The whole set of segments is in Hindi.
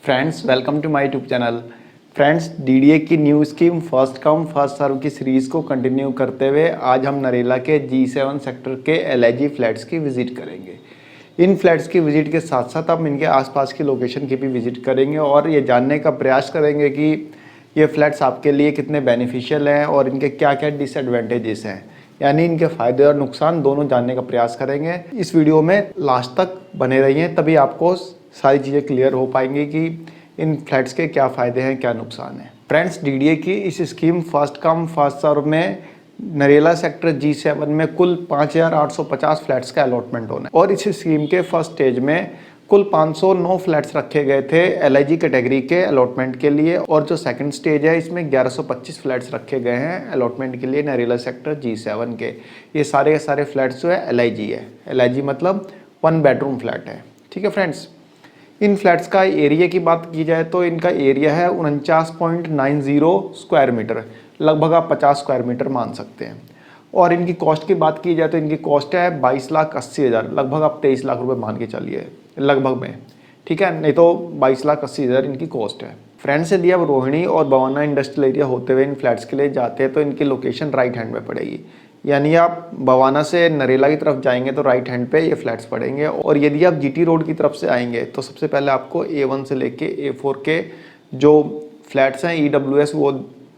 Friends welcome to my YouTube channel. Friends DDA की new scheme first come first serve की सीरीज़ को कंटिन्यू करते हुए आज हम नरेला के G7 सेक्टर के एलआईजी फ्लैट्स की विज़िट करेंगे। इन फ्लैट्स की विज़िट के साथ साथ हम इनके आसपास की लोकेशन की भी विज़िट करेंगे और ये जानने का प्रयास करेंगे कि ये फ्लैट्स आपके लिए कितने बेनिफिशियल हैं और इनके क्या क्या डिसएडवांटेजेस हैं, यानी इनके फ़ायदे और नुकसान दोनों जानने का प्रयास करेंगे। इस वीडियो में लास्ट तक बने रहिए, तभी आपको सारी चीज़ें क्लियर हो पाएंगी कि इन फ्लैट्स के क्या फ़ायदे हैं क्या नुकसान है। फ्रेंड्स डीडीए की इस scheme first come first serve में नरेला सेक्टर G7 में कुल 5,850 फ्लैट्स का अलॉटमेंट होना है और इस स्कीम के फर्स्ट स्टेज में कुल 509 फ्लैट्स रखे गए थे एलआईजी कैटेगरी के अलॉटमेंट के लिए और जो सेकंड स्टेज है इसमें 1125 फ्लैट्स रखे गए हैं अलॉटमेंट के लिए नरेला सेक्टर G7 के। ये सारे फ्लैट्स जो है एलआईजी है। एलआईजी मतलब 1 बेडरूम फ्लैट है। ठीक है फ्रेंड्स, इन फ्लैट्स का एरिया की बात की जाए तो इनका एरिया है 49.90 स्क्वायर मीटर, लगभग आप 50 स्क्वायर मीटर मान सकते हैं। और इनकी कॉस्ट की बात की जाए तो इनकी कॉस्ट है 22,80,000, लगभग आप 23 लाख रुपए मान के चलिए लगभग में। ठीक है, नहीं तो 22,80,000 इनकी कॉस्ट है। फ्रेंड्स यदि आप रोहिणी और बवाना इंडस्ट्रियल एरिया होते हुए इन फ्लैट्स के लिए जाते हैं तो इनकी लोकेशन राइट हैंड में पड़ेगी, यानी आप बवाना से नरेला की तरफ जाएंगे तो राइट हैंड पे ये फ्लैट्स पड़ेंगे। और यदि आप जीटी रोड की तरफ से आएंगे तो सबसे पहले आपको A1 से लेके A4 के जो फ्लैट्स हैं EWS वो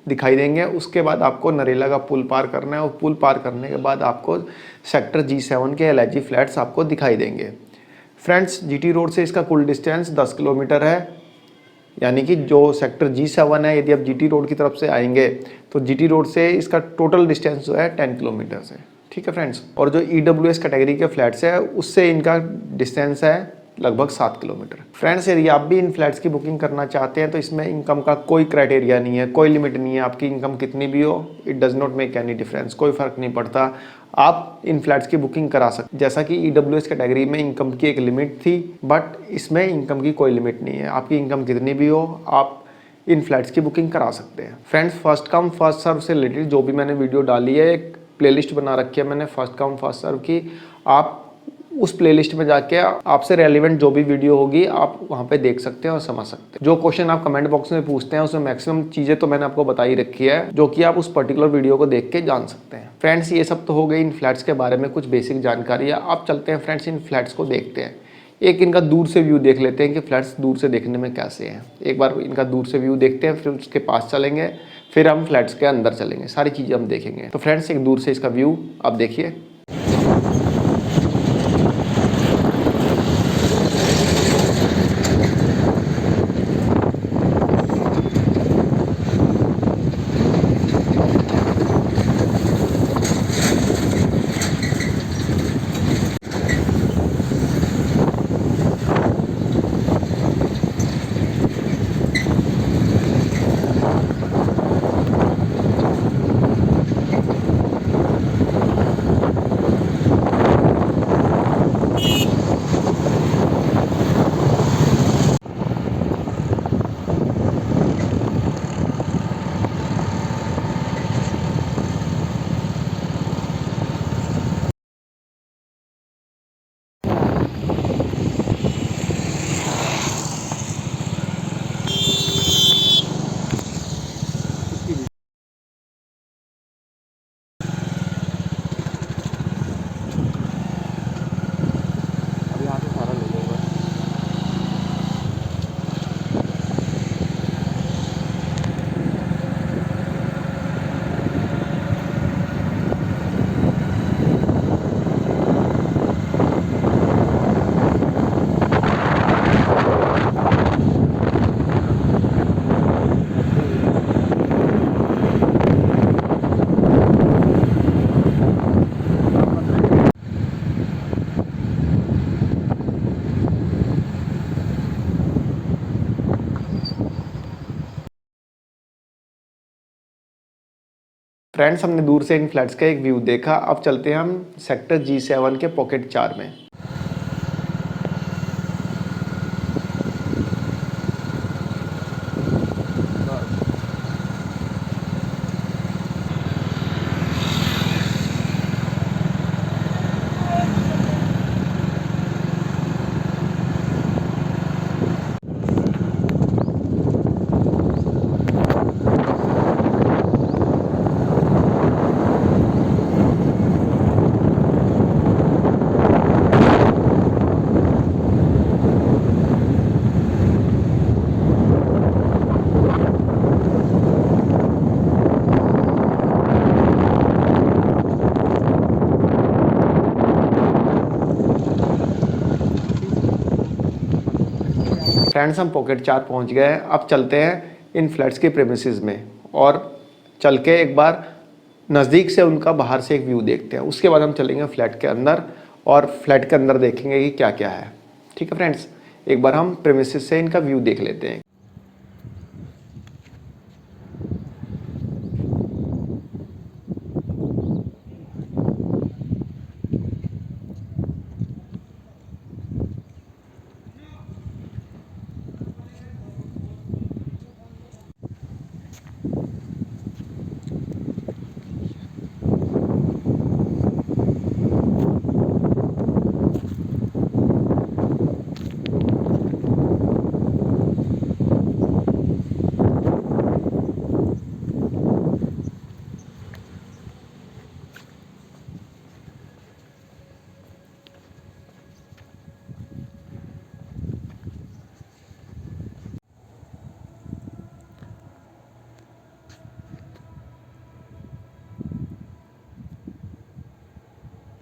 दिखाई देंगे। उसके बाद आपको नरेला का पुल पार करना है और पुल पार करने के बाद आपको सेक्टर G7 के एलआईजी फ्लैट्स आपको दिखाई देंगे। फ्रेंड्स जीटी रोड से इसका कुल डिस्टेंस 10 किलोमीटर है, यानी कि जो सेक्टर G7 है यदि आप जीटी रोड की तरफ से आएंगे तो जीटी रोड से इसका टोटल डिस्टेंस जो है 10 किलोमीटर है। ठीक है फ्रेंड्स, और जो EWS कैटेगरी के फ्लैट्स है उससे इनका डिस्टेंस है लगभग 7 किलोमीटर। फ्रेंड्स यदि आप भी इन फ्लैट्स की बुकिंग करना चाहते हैं तो इसमें इनकम का कोई क्राइटेरिया नहीं है, कोई लिमिट नहीं है। आपकी इनकम कितनी भी हो it does not make any difference, कोई फ़र्क नहीं पड़ता, आप इन फ्लैट्स की बुकिंग करा सकते। जैसा कि EWS कैटेगरी में इनकम की एक लिमिट थी, बट इसमें इनकम की कोई लिमिट नहीं है। आपकी इनकम कितनी भी हो आप इन फ्लैट्स की बुकिंग करा सकते हैं। Friends first come first serve से रिलेटेड जो भी मैंने वीडियो डाली है, एक प्लेलिस्ट बना रखी है मैंने फर्स्ट कम फर्स्ट सर्व की, आप उस प्लेलिस्ट में जाके आपसे रेलिवेंट जो भी वीडियो होगी आप वहाँ पे देख सकते हैं और समझ सकते हैं। जो क्वेश्चन आप कमेंट बॉक्स में पूछते हैं उसमें मैक्सिमम चीज़ें तो मैंने आपको बताई रखी है जो कि आप उस पर्टिकुलर वीडियो को देख के जान सकते हैं। फ्रेंड्स ये सब तो हो गई इन फ्लैट्स के बारे में कुछ बेसिक जानकारी है। आप चलते हैं फ्रेंड्स इन फ्लैट्स को देखते हैं। एक इनका दूर से व्यू देख लेते हैं कि फ्लैट्स दूर से देखने में कैसे हैं। एक बार इनका दूर से व्यू देखते हैं, फिर उसके पास चलेंगे, फिर हम फ्लैट्स के अंदर चलेंगे, सारी चीज़ें हम देखेंगे। तो फ्रेंड्स एक दूर से इसका व्यू आप देखिए। फ्रेंड्स हमने दूर से इन फ्लैट्स का एक व्यू देखा, अब चलते हैं हम सेक्टर G7 के पॉकेट 4 में। फ्रेंड्स हम पॉकेट 4 पहुंच गए हैं। अब चलते हैं इन फ्लैट्स के प्रेमिसेस में और चल के एक बार नज़दीक से उनका बाहर से एक व्यू देखते हैं। उसके बाद हम चलेंगे फ्लैट के अंदर और फ्लैट के अंदर देखेंगे कि क्या क्या है। ठीक है फ्रेंड्स, एक बार हम प्रेमिसेस से इनका व्यू देख लेते हैं।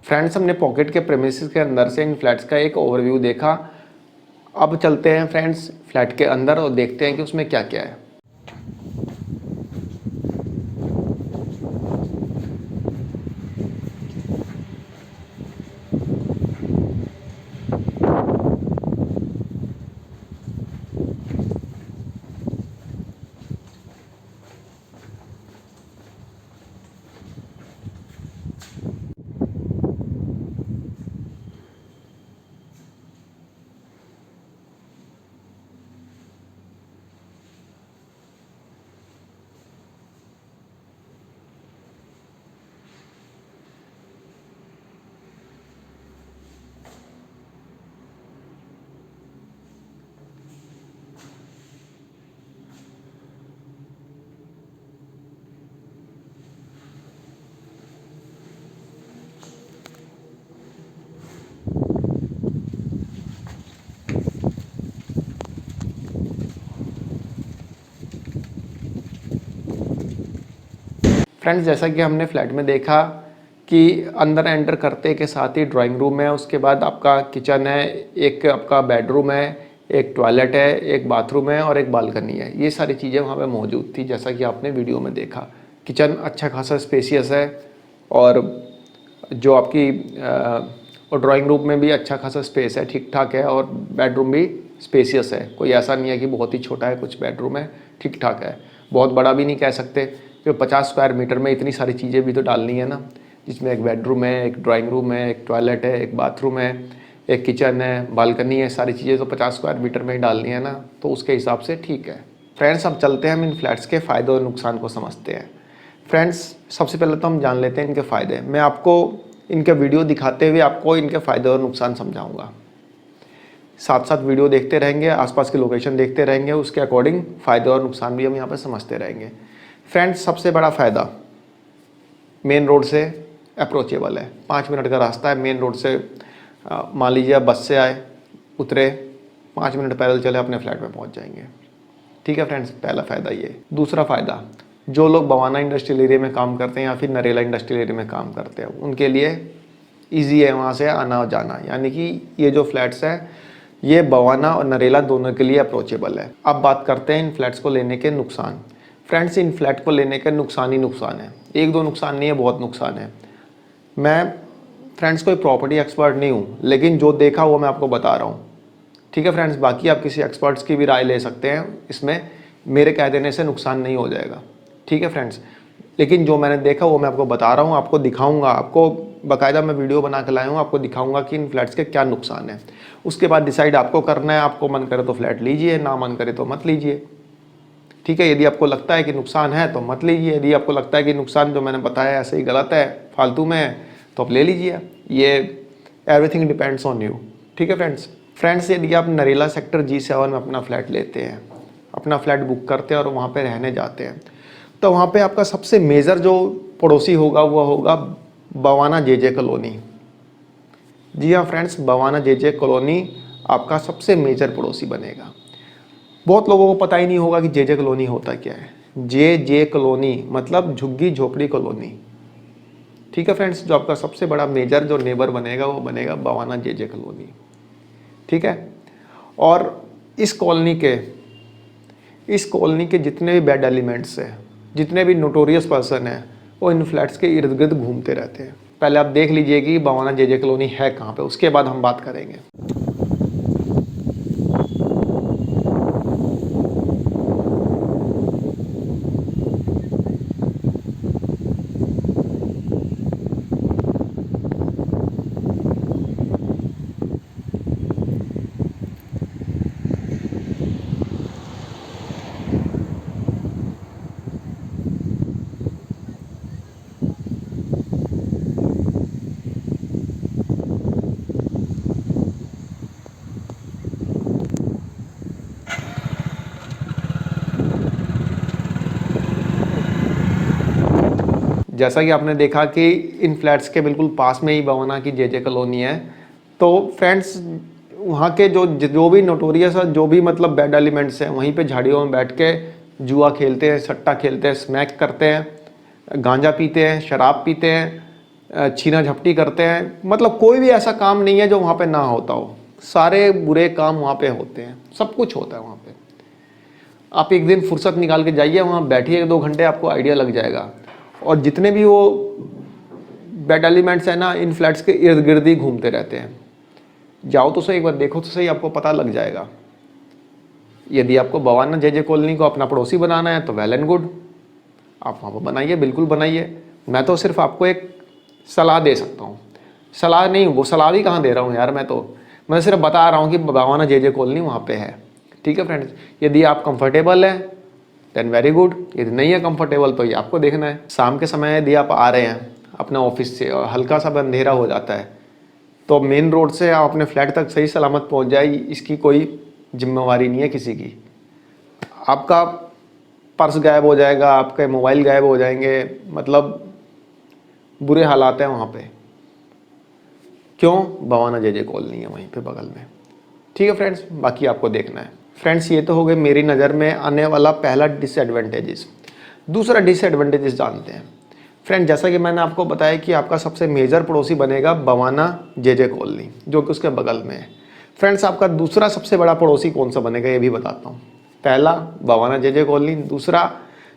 फ्रेंड्स हमने पॉकेट के प्रेमिसेस के अंदर से इन फ्लैट्स का एक ओवरव्यू देखा। अब चलते हैं फ्रेंड्स फ्लैट के अंदर और देखते हैं कि उसमें क्या क्या है। फ्रेंड्स जैसा कि हमने फ्लैट में देखा कि अंदर एंटर करते के साथ ही ड्राइंग रूम है, उसके बाद आपका किचन है, एक आपका बेडरूम है, एक टॉयलेट है, एक बाथरूम है और एक बालकनी है। ये सारी चीज़ें वहाँ पे मौजूद थी जैसा कि आपने वीडियो में देखा। किचन अच्छा खासा स्पेसियस है और जो आपकी और ड्राइंग रूम में भी अच्छा खासा स्पेस है, ठीक ठाक है और बेडरूम भी स्पेसियस है। कोई ऐसा नहीं है कि बहुत ही छोटा है, कुछ बेडरूम है ठीक ठाक है, बहुत बड़ा भी नहीं कह सकते क्योंकि 50 स्क्वायर मीटर में इतनी सारी चीज़ें भी तो डालनी है ना, जिसमें एक बेडरूम है, एक ड्राइंग रूम है, एक टॉयलेट है, एक बाथरूम है, एक किचन है, बालकनी है, सारी चीज़ें तो 50 स्क्वायर मीटर में ही डालनी है ना, तो उसके हिसाब से ठीक है। फ्रेंड्स अब चलते हैं हम इन फ्लैट्स के फ़ायदे और नुकसान को समझते हैं। फ्रेंड्स सबसे पहले तो हम जान लेते हैं इनके फ़ायदे। मैं आपको इनके वीडियो दिखाते हुए आपको इनके फ़ायदे और नुकसान समझाऊंगा। साथ साथ वीडियो देखते रहेंगे, आसपास की लोकेशन देखते रहेंगे, उसके अकॉर्डिंग फ़ायदे और नुकसान भी हम यहाँ पर समझते रहेंगे। फ्रेंड्स सबसे बड़ा फ़ायदा मेन रोड से अप्रोचेबल है, 5 मिनट का रास्ता है मेन रोड से। मान लीजिए आप बस से आए, उतरे, 5 मिनट पैदल चले अपने फ्लैट में पहुंच जाएंगे। ठीक है फ्रेंड्स, पहला फ़ायदा ये। दूसरा फ़ायदा, जो लोग बवाना इंडस्ट्रियल एरिया में काम करते हैं या फिर नरेला इंडस्ट्रियल एरिया में काम करते हैं उनके लिए ईजी है वहाँ से आना और जाना, यानी कि ये जो फ्लैट्स हैं ये बवाना और नरेला दोनों के लिए अप्रोचेबल है। अब बात करते हैं इन फ्लैट्स को लेने के नुकसान। फ्रेंड्स इन फ्लैट को लेने के नुकसान ही नुकसान है, एक दो नुकसान नहीं है, बहुत नुकसान है। मैं फ्रेंड्स कोई प्रॉपर्टी एक्सपर्ट नहीं हूँ, लेकिन जो देखा वो मैं आपको बता रहा हूँ। ठीक है फ्रेंड्स, बाकी आप किसी एक्सपर्ट्स की भी राय ले सकते हैं, इसमें मेरे कह देने से नुकसान नहीं हो जाएगा। ठीक है फ्रेंड्स, लेकिन जो मैंने देखा वो मैं आपको बता रहा हूँ, आपको दिखाऊंगा, आपको बाकायदा मैं वीडियो बना के लाया हूँ, आपको दिखाऊंगा कि इन फ्लैट्स के क्या नुकसान है। उसके बाद डिसाइड आपको करना है, आपको मन करे तो फ्लैट लीजिए, ना मन करे तो मत लीजिए। ठीक है, यदि आपको लगता है कि नुकसान है तो मत लीजिए, यदि आपको लगता है कि नुकसान जो मैंने बताया ऐसे ही गलत है, फालतू में है, तो आप ले लीजिए। ये एवरीथिंग डिपेंड्स ऑन यू। ठीक है फ्रेंड्स, यदि आप नरेला सेक्टर G7 में अपना फ्लैट लेते हैं, अपना फ्लैट बुक करते हैं और वहाँ पे रहने जाते हैं, तो वहाँ पे आपका सबसे मेजर जो पड़ोसी होगा वो होगा बवाना JJ कॉलोनी। जी हाँ फ्रेंड्स, बवाना JJ कॉलोनी आपका सबसे मेजर पड़ोसी बनेगा। बहुत लोगों को पता ही नहीं होगा कि JJ कॉलोनी होता क्या है। JJ कॉलोनी मतलब झुग्गी झोपड़ी कॉलोनी। ठीक है फ्रेंड्स, जो आपका सबसे बड़ा मेजर जो नेबर बनेगा वो बनेगा बवाना JJ कॉलोनी। ठीक है, और इस कॉलोनी के जितने भी बैड एलिमेंट्स हैं, जितने भी नोटोरियस पर्सन हैं, वो इन फ्लैट्स के इर्द गिर्द घूमते रहते हैं। पहले आप देख लीजिए कि बवाना जेजे कॉलोनी है कहाँ पे, उसके बाद हम बात करेंगे। जैसा कि आपने देखा कि इन फ्लैट्स के बिल्कुल पास में ही बवाना की जेजे कॉलोनी है। तो फ्रेंड्स, वहाँ के जो भी नोटोरियस और जो भी मतलब बैड एलिमेंट्स हैं, वहीं पे झाड़ियों में बैठ के जुआ खेलते हैं, सट्टा खेलते हैं, स्मैक करते हैं, गांजा पीते हैं, शराब पीते हैं, छीना झपटी करते हैं। मतलब कोई भी ऐसा काम नहीं है जो वहाँ पे ना होता हो। सारे बुरे काम वहाँ पे होते हैं, सब कुछ होता है वहाँ पे। आप एक दिन फुर्सत निकाल के जाइए, वहाँ बैठिए 1-2 घंटे, आपको आइडिया लग जाएगा। और जितने भी वो बैड एलिमेंट्स हैं ना, इन फ्लैट्स के इर्द गिर्द ही घूमते रहते हैं। जाओ तो सही, एक बार देखो तो सही, आपको पता लग जाएगा। यदि आपको बवाना जेजे कॉलोनी को अपना पड़ोसी बनाना है तो वेल एंड गुड, आप वहाँ पर बनाइए, बिल्कुल बनाइए। मैं तो सिर्फ आपको एक सलाह दे सकता हूँ। सलाह नहीं, वो सलाह भी कहाँ दे रहा हूँ यार, मैं सिर्फ बता रहा हूँ कि बवाना जेजे कॉलोनी वहाँ पे है। ठीक है फ्रेंड्स, यदि आप कंफर्टेबल हैं देन वेरी गुड, यदि नहीं है कंफर्टेबल तो ये आपको देखना है। शाम के समय यदि आप आ रहे हैं अपने ऑफिस से और हल्का सा अंधेरा हो जाता है, तो मेन रोड से आप अपने फ्लैट तक सही सलामत पहुंच जाए, इसकी कोई जिम्मेवारी नहीं है किसी की। आपका पर्स गायब हो जाएगा, आपके मोबाइल गायब हो जाएंगे, मतलब बुरे हालात हैं वहाँ पे। क्यों? बवाना जेजे कॉलोनी है वहीं पे बगल में। ठीक है फ्रेंड्स, बाकी आपको देखना है। फ्रेंड्स, ये तो हो गए मेरी नज़र में आने वाला पहला डिसएडवांटेजेस। दूसरा डिसएडवांटेजेस जानते हैं। फ्रेंड, जैसा कि मैंने आपको बताया कि आपका सबसे मेजर पड़ोसी बनेगा बवाना जेजे कॉलोनी, जो कि उसके बगल में है। फ्रेंड्स, आपका दूसरा सबसे बड़ा पड़ोसी कौन सा बनेगा ये भी बताता हूँ। पहला बवाना जेजे कॉलोनी, दूसरा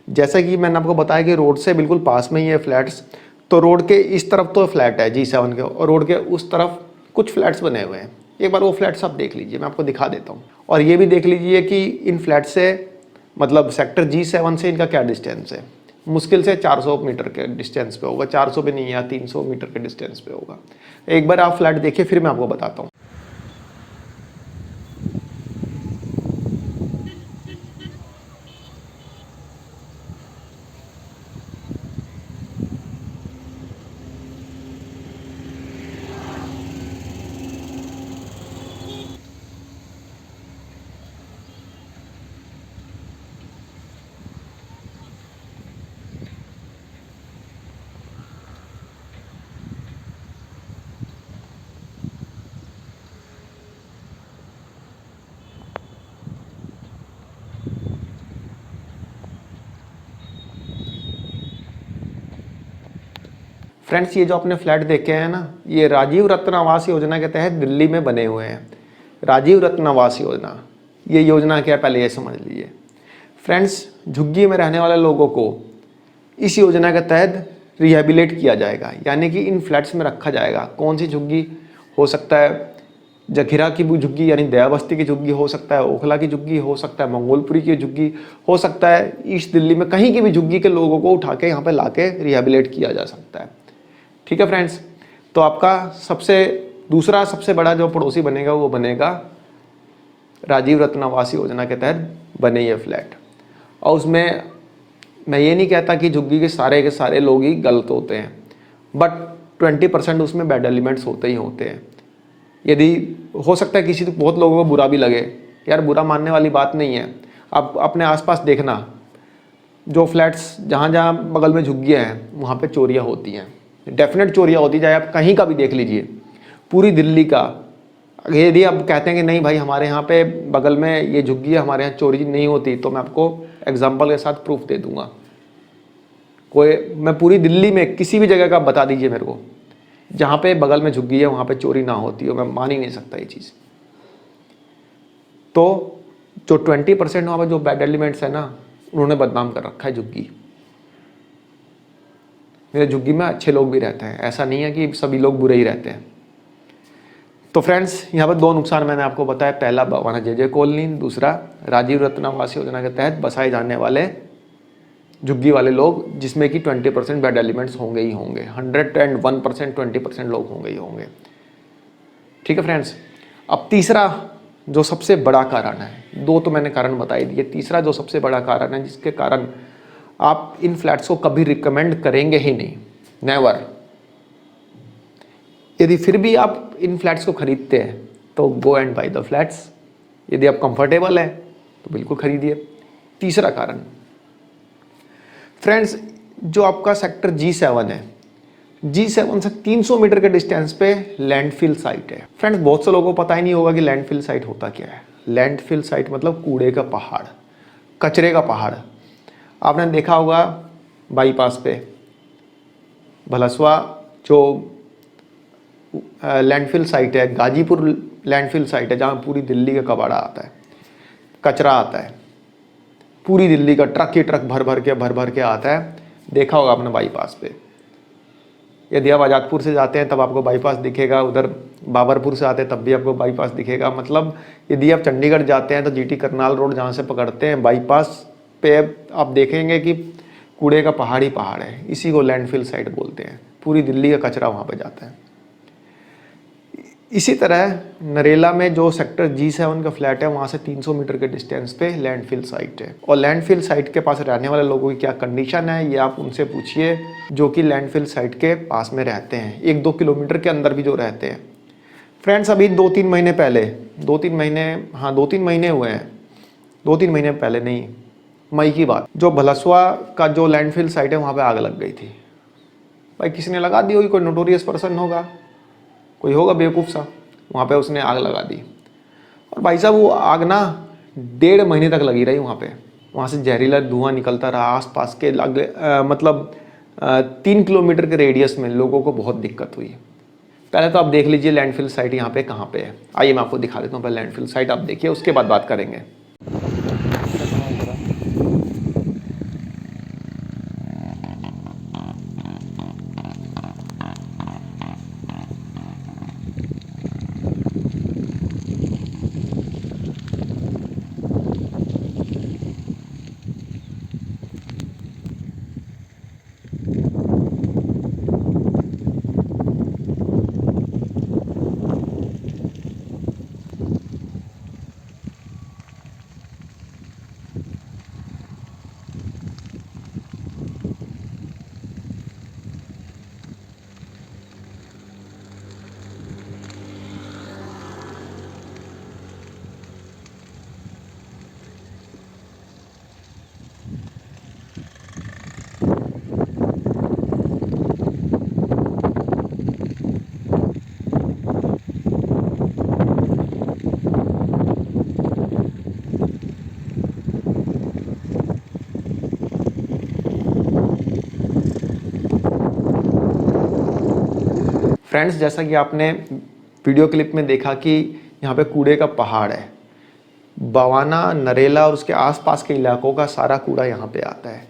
जैसा कि मैंने आपको बताया कि रोड से बिल्कुल पास में ही है फ्लैट्स, तो रोड के इस तरफ तो फ्लैट है G7 के, और रोड के उस तरफ कुछ फ्लैट्स बने हुए हैं। एक बार वो फ्लैट्स आप देख लीजिए, मैं आपको दिखा देता हूँ। और ये भी देख लीजिए कि इन फ्लैट से मतलब सेक्टर G7 से इनका क्या डिस्टेंस है। मुश्किल से 400 मीटर के डिस्टेंस पे होगा, 400 पे नहीं, या 300 मीटर के डिस्टेंस पे होगा। एक बार आप फ्लैट देखिए, फिर मैं आपको बताता हूँ। फ्रेंड्स, ये जो आपने फ्लैट देखे हैं ना, ये राजीव रत्न आवास योजना के तहत दिल्ली में बने हुए हैं। राजीव रत्न आवास योजना, ये योजना क्या है पहले ये समझ लीजिए। फ्रेंड्स, झुग्गी में रहने वाले लोगों को इस योजना के तहत रिहेबिलिट किया जाएगा, यानी कि इन फ्लैट्स में रखा जाएगा। कौन सी झुग्गी? हो सकता है जखीरा की झुग्गी यानी दया बस्ती की झुग्गी, हो सकता है ओखला की झुग्गी, हो सकता है मंगोलपुरी की झुग्गी, हो सकता है ईस्ट दिल्ली में कहीं की भी झुग्गी के लोगों को उठा के यहाँ पे लाके रिहेबिलिट किया जा सकता है। ठीक है फ्रेंड्स, तो आपका दूसरा सबसे बड़ा जो पड़ोसी बनेगा वो बनेगा राजीव रत्न आवास योजना के तहत बने ये फ्लैट। और उसमें मैं ये नहीं कहता कि झुग्गी के सारे लोग ही गलत होते हैं, बट 20% उसमें बैड एलिमेंट्स होते ही होते हैं। यदि हो सकता है किसी तो बहुत लोगों को बुरा भी लगे, यार बुरा मानने वाली बात नहीं है। आप अपने आसपास देखना, जो फ्लैट्स जहाँ जहाँ बगल में झुग्गियाँ हैं वहाँ पे चोरियाँ होती हैं, डेफिनेट चोरियाँ होती, चाहे आप कहीं का भी देख लीजिए, पूरी दिल्ली का। यदि आप कहते हैं कि नहीं भाई हमारे यहाँ पे बगल में ये झुग्गी है, हमारे यहाँ चोरी नहीं होती, तो मैं आपको एग्जांपल के साथ प्रूफ दे दूंगा। मैं पूरी दिल्ली में किसी भी जगह का बता दीजिए मेरे को जहाँ पे बगल में झुग्गी है वहाँ पे चोरी ना होती हो, मैं मान ही नहीं सकता ये चीज़। तो जो 20% वहाँ पर जो बैड एलिमेंट्स है ना, उन्होंने बदनाम कर रखा है झुग्गी। मेरे झुग्गी में अच्छे लोग भी रहते हैं, ऐसा नहीं है कि सभी लोग बुरे ही रहते हैं। तो फ्रेंड्स, यहाँ पर 2 नुकसान मैंने आपको बताया। पहला बवाना जे कॉलोनी, दूसरा राजीव रत्न आवास योजना के तहत बसाए जाने वाले झुग्गी वाले लोग, जिसमें कि 20% बैड एलिमेंट्स होंगे ही होंगे। 101% 20% लोग होंगे ही होंगे। ठीक है फ्रेंड्स। अब तीसरा जो सबसे बड़ा कारण है, 2 तो मैंने कारण बता ही दिए, तीसरा जो सबसे बड़ा कारण है जिसके कारण आप इन फ्लैट्स को कभी रिकमेंड करेंगे ही नहीं, नेवर। यदि फिर भी आप इन फ्लैट्स को खरीदते हैं तो go and by the flats. यदि आप कंफर्टेबल हैं तो बिल्कुल खरीदिए। तीसरा कारण फ्रेंड्स, जो आपका सेक्टर G7 है, G7 से 300 मीटर के डिस्टेंस पे लैंडफिल साइट है। फ्रेंड्स, बहुत से लोगों को पता ही नहीं होगा कि लैंडफिल साइट होता क्या है। लैंडफिल साइट मतलब कूड़े का पहाड़, कचरे का पहाड़। आपने देखा होगा बाईपास पे भलसवा जो लैंडफिल साइट है, गाजीपुर लैंडफिल साइट है, जहाँ पूरी दिल्ली का कबाड़ा आता है, कचरा आता है, पूरी दिल्ली का ट्रक ही ट्रक भर भर के आता है। देखा होगा आपने बाईपास पे। यदि आप आज़ादपुर से जाते हैं तब आपको बाईपास दिखेगा, उधर बाबरपुर से आते हैं तब भी आपको बाईपास दिखेगा। मतलब यदि आप चंडीगढ़ जाते हैं तो जीटी करनाल रोड जहाँ से पकड़ते हैं, बाईपास पे आप देखेंगे कि कूड़े का पहाड़ ही पहाड़ है। इसी को लैंडफिल साइट बोलते हैं। पूरी दिल्ली का कचरा वहाँ पे जाता है। इसी तरह नरेला में जो सेक्टर G7 का फ्लैट है, वहाँ से 300 मीटर के डिस्टेंस पे लैंडफिल साइट है। और लैंडफिल साइट के पास रहने वाले लोगों की क्या कंडीशन है, ये आप उनसे पूछिए जो कि लैंडफिल साइट के पास में रहते हैं, 1-2 किलोमीटर के अंदर भी जो रहते हैं। फ्रेंड्स, अभी 2-3 महीने पहले, 2-3 महीने हुए हैं, 2-3 महीने पहले नहीं, मई की बात, जो भलसवा का जो लैंडफिल साइट है वहाँ पर आग लग गई थी। भाई किसने लगा दी होगी? कोई नोटोरियस पर्सन होगा, कोई होगा बेवकूफ़ सा, वहाँ पे उसने आग लगा दी। और भाई साहब वो आग ना 1.5 महीने तक लगी रही वहाँ पे। वहाँ से जहरीला धुआं निकलता रहा। आसपास के मतलब 3 किलोमीटर के रेडियस में लोगों को बहुत दिक्कत हुई। पहले तो आप देख लीजिए लैंडफिल साइट यहाँ पे कहाँ पे है। आइए मैं आपको दिखा देता हूँ। पहले लैंडफिल साइट आप देखिए, उसके बाद बात करेंगे। फ्रेंड्स, जैसा कि आपने वीडियो क्लिप में देखा कि यहाँ पे कूड़े का पहाड़ है। बवाना, नरेला और उसके आसपास के इलाकों का सारा कूड़ा यहाँ पे आता है।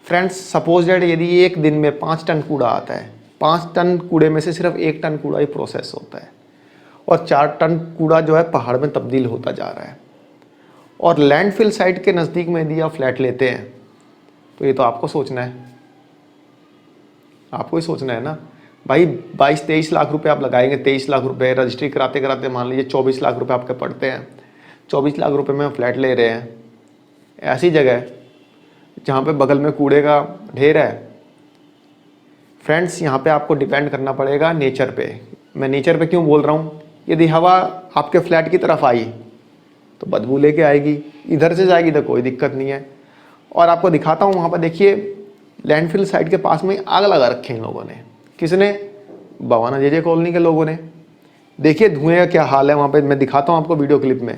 फ्रेंड्स, सपोज दैट यदि एक दिन में 5 टन कूड़ा आता है, 5 टन कूड़े में से सिर्फ 1 टन कूड़ा ही प्रोसेस होता है और 4 टन कूड़ा जो है पहाड़ में तब्दील होता जा रहा है। और लैंडफिल साइट के नज़दीक में यदि आप फ्लैट लेते हैं तो ये तो आपको सोचना है, आपको ही सोचना है ना भाई। 22-23 लाख रुपए आप लगाएंगे, 23 लाख रुपए रजिस्ट्री कराते कराते मान लीजिए 24 लाख रुपए आपके पड़ते हैं। 24 लाख रुपए में फ्लैट ले रहे हैं ऐसी जगह जहाँ पे बगल में कूड़े का ढेर है। फ्रेंड्स, यहाँ पे आपको डिपेंड करना पड़ेगा नेचर पे। मैं नेचर पे क्यों बोल रहा हूँ? यदि हवा आपके फ्लैट की तरफ आई तो बदबू लेके आएगी, इधर से जाएगी तो कोई दिक्कत नहीं है। और आपको दिखाता हूँ, वहाँ पर देखिए लैंडफिल साइट के पास में आग लगा रखे हैं लोगों ने। किसने? बवाना जे कॉलोनी के लोगों ने। देखिए धुएं का क्या हाल है वहाँ पे। मैं दिखाता हूँ आपको वीडियो क्लिप में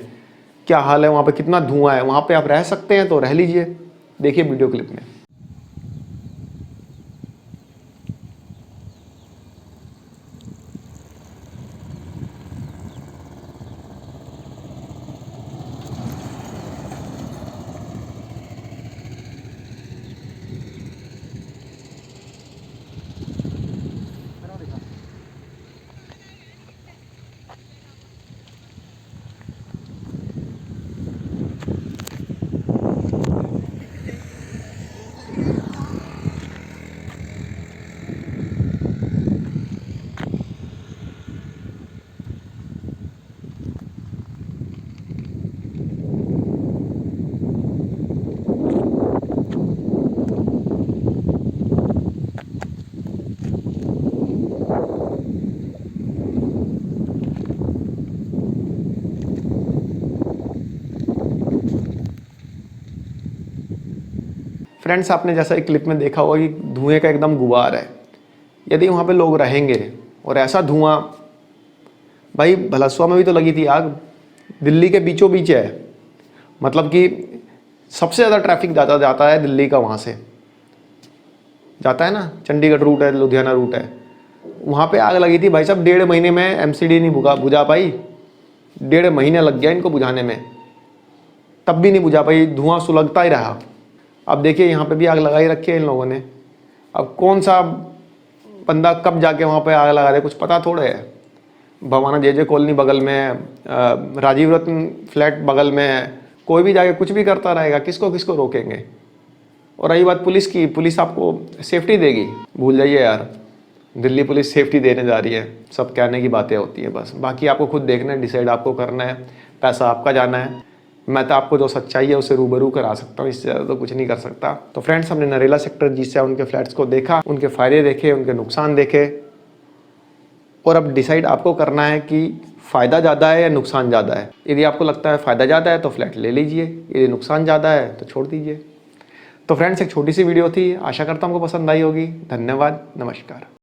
क्या हाल है वहाँ पे, कितना धुआं है। वहाँ पे आप रह सकते हैं तो रह लीजिए, देखिए वीडियो क्लिप में। फ्रेंड्स आपने जैसा एक क्लिप में देखा होगा कि धुएं का एकदम गुबार है। यदि वहाँ पे लोग रहेंगे और ऐसा धुआं, भाई भलसुआ में भी तो लगी थी आग, दिल्ली के बीचों बीच है, मतलब कि सबसे ज़्यादा ट्रैफिक जाता है दिल्ली का, वहाँ से जाता है ना, चंडीगढ़ रूट है, लुधियाना रूट है, वहाँ पे आग लगी थी भाई साहब। 1.5 महीने में एमसीडी नहीं बुझा पाई, 1.5 महीने लग गया इनको बुझाने में, तब भी नहीं बुझा पाई, धुआं सुलगता ही रहा। अब देखिए यहाँ पे भी आग लगाई रखी है इन लोगों ने। अब कौन सा बंदा कब जाके वहाँ पे आग लगा दे, कुछ पता थोड़े है। भवाना जे कॉलोनी बगल में है, राजीव रत्न फ्लैट बगल में है, कोई भी जाके कुछ भी करता रहेगा, किसको किसको रोकेंगे। और रही बात पुलिस की, पुलिस आपको सेफ्टी देगी, भूल जाइए यार, दिल्ली पुलिस सेफ्टी देने जा रही है, सब कहने की बातें होती है बस। बाकी आपको खुद देखना है, डिसाइड आपको करना है, पैसा आपका जाना है। मैं तो आपको जो सच्चाई है उसे रूबरू करा सकता हूँ, इससे ज़्यादा तो कुछ नहीं कर सकता। तो फ्रेंड्स, हमने नरेला सेक्टर G7 के फ्लैट्स को देखा, उनके फ़ायदे देखे, उनके नुकसान देखे, और अब डिसाइड आपको करना है कि फ़ायदा ज़्यादा है या नुकसान ज़्यादा है। यदि आपको लगता है फ़ायदा ज़्यादा है तो फ्लैट ले लीजिए, यदि नुकसान ज़्यादा है तो छोड़ दीजिए। तो फ्रेंड्स, एक छोटी सी वीडियो थी, आशा करता हूँ आपको पसंद आई होगी। धन्यवाद, नमस्कार।